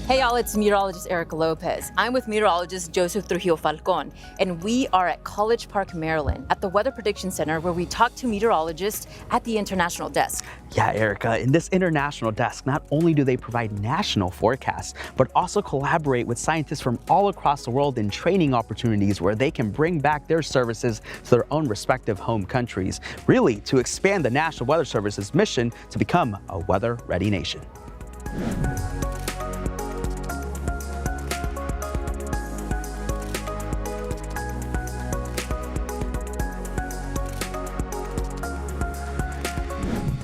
Hey y'all, it's meteorologist Erica Lopez. I'm with meteorologist Joseph Trujilo-Falcòn, and we are at College Park, Maryland, at the Weather Prediction Center, where we talk to meteorologists at the International Desk. Yeah, Erica, in this International Desk, not only do they provide national forecasts, but also collaborate with scientists from all across the world in training opportunities where they can bring back their services to their own respective home countries, really to expand the National Weather Service's mission to become a weather-ready nation.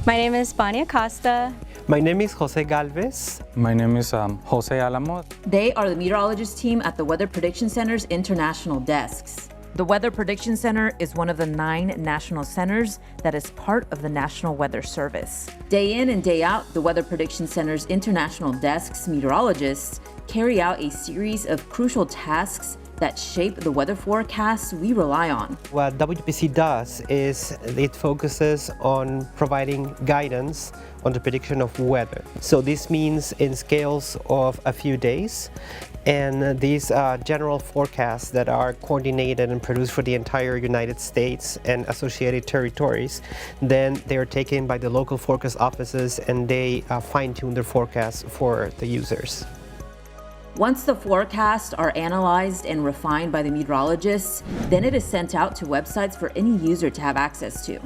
My name is Bania Acosta. My name is Jose Galvez. My name is Jose Alamo. They are the meteorologist team at the Weather Prediction Center's International Desks. The Weather Prediction Center is one of the 9 national centers that is part of the National Weather Service. Day in and day out, the Weather Prediction Center's International Desks meteorologists carry out a series of crucial tasks that shape the weather forecasts we rely on. What WPC does is it focuses on providing guidance on the prediction of weather. So this means in scales of a few days, and these general forecasts that are coordinated and produced for the entire United States and associated territories, then they are taken by the local forecast offices and they fine-tune their forecasts for the users. Once the forecasts are analyzed and refined by the meteorologists, then it is sent out to websites for any user to have access to.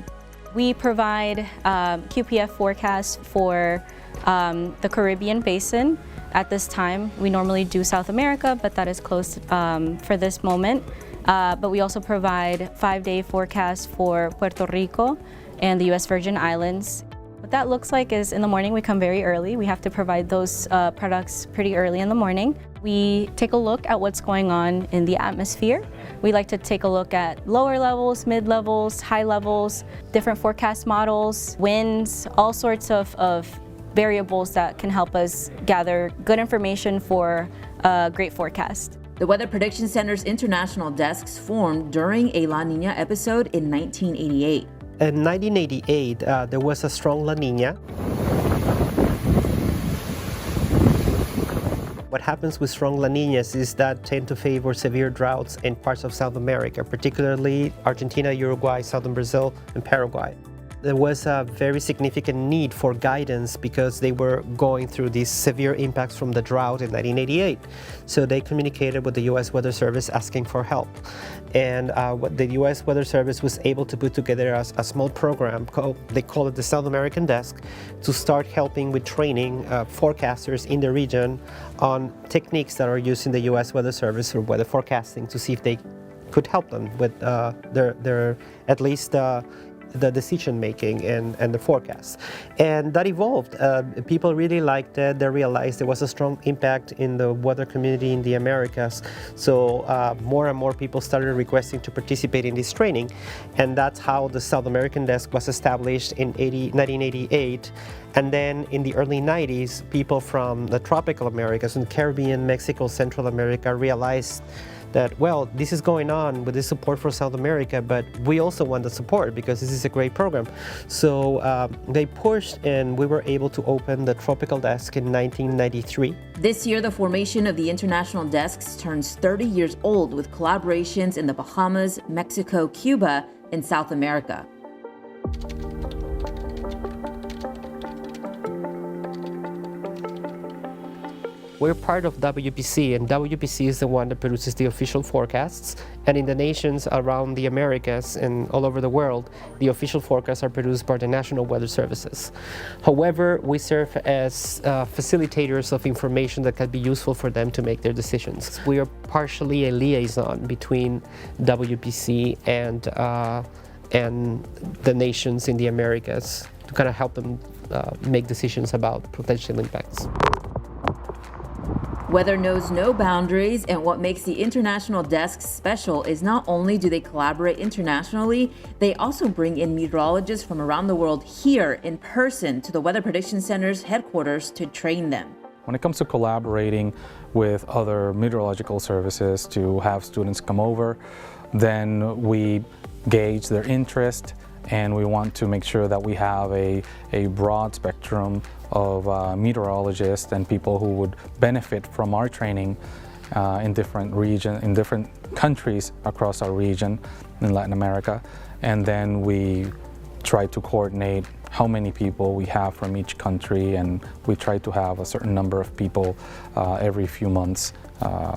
We provide QPF forecasts for the Caribbean Basin. At this time, we normally do South America, but that is closed for this moment. But we also provide 5-day forecasts for Puerto Rico and the U.S. Virgin Islands. What that looks like is in the morning we come very early. We have to provide those products pretty early in the morning. We take a look at what's going on in the atmosphere. We like to take a look at lower levels, mid levels, high levels, different forecast models, winds, all sorts of variables that can help us gather good information for a great forecast. The Weather Prediction Center's International Desks formed during a La Nina episode in 1988. In 1988, there was a strong La Nina. What happens with strong La Ninas is that tend to favor severe droughts in parts of South America, particularly Argentina, Uruguay, southern Brazil, and Paraguay. There was a very significant need for guidance because they were going through these severe impacts from the drought in 1988. So they communicated with the U.S. Weather Service asking for help. And what the U.S. Weather Service was able to put together a small program, they call it the South American Desk, to start helping with training forecasters in the region on techniques that are used in the U.S. Weather Service for weather forecasting to see if they could help them with their at least the decision making and the forecasts. And that evolved. People really liked it. They realized there was a strong impact in the weather community in the Americas. So more and more people started requesting to participate in this training. And that's how the South American Desk was established in 1988. And then in the early 90s, people from the tropical Americas and Caribbean, Mexico, Central America realized that, well, this is going on with this support for South America, but we also want the support because this is a great program. So they pushed and we were able to open the Tropical Desk in 1993. This year, the formation of the International Desks turns 30 years old with collaborations in the Bahamas, Mexico, Cuba, and South America. We're part of WPC, and WPC is the one that produces the official forecasts. And in the nations around the Americas and all over the world, the official forecasts are produced by the National Weather Services. However, we serve as facilitators of information that can be useful for them to make their decisions. We are partially a liaison between WPC and the nations in the Americas to kind of help them make decisions about potential impacts. Weather knows no boundaries, and what makes the International Desks special is not only do they collaborate internationally, they also bring in meteorologists from around the world here in person to the Weather Prediction Center's headquarters to train them. When it comes to collaborating with other meteorological services to have students come over, then we gauge their interest and we want to make sure that we have a broad spectrum of meteorologists and people who would benefit from our training in different countries across our region in Latin America. And then we try to coordinate how many people we have from each country, and we try to have a certain number of people every few months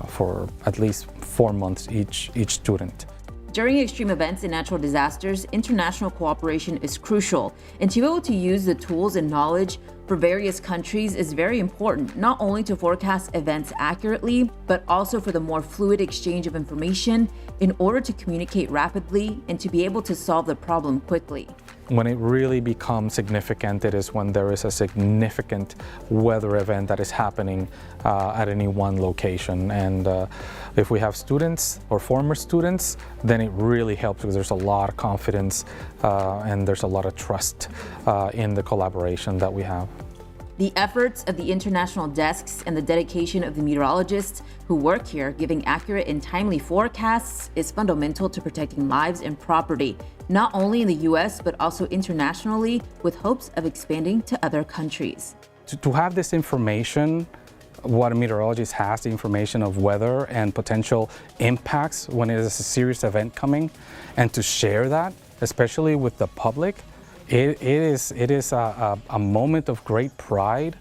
for at least 4 months each student. During extreme events and natural disasters, international cooperation is crucial, and to be able to use the tools and knowledge for various countries is very important, not only to forecast events accurately, but also for the more fluid exchange of information in order to communicate rapidly and to be able to solve the problem quickly. When it really becomes significant, it is when there is a significant weather event that is happening at any one location. And if we have students or former students, then it really helps because there's a lot of confidence and there's a lot of trust in the collaboration that we have. The efforts of the international desks and the dedication of the meteorologists who work here giving accurate and timely forecasts is fundamental to protecting lives and property, not only in the US, but also internationally, with hopes of expanding to other countries. To have this information, what a meteorologist has, the information of weather and potential impacts when it is a serious event coming, and to share that, especially with the public, it is a moment of great pride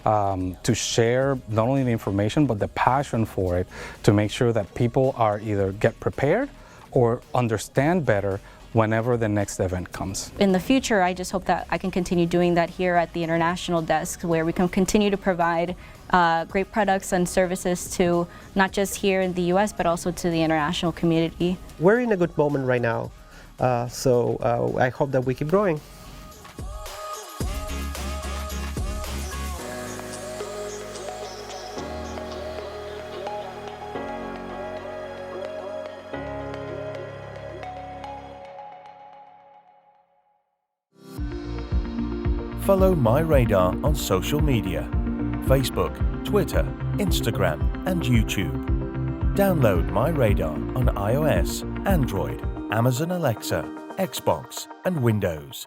to share not only the information but the passion for it, to make sure that people are either get prepared or understand better whenever the next event comes. In the future, I just hope that I can continue doing that here at the international desk, where we can continue to provide great products and services to not just here in the US, but also to the international community. We're in a good moment right now, so I hope that we keep growing. Follow MyRadar on social media: Facebook, Twitter, Instagram, and YouTube. Download MyRadar on iOS, Android, Amazon Alexa, Xbox, and Windows.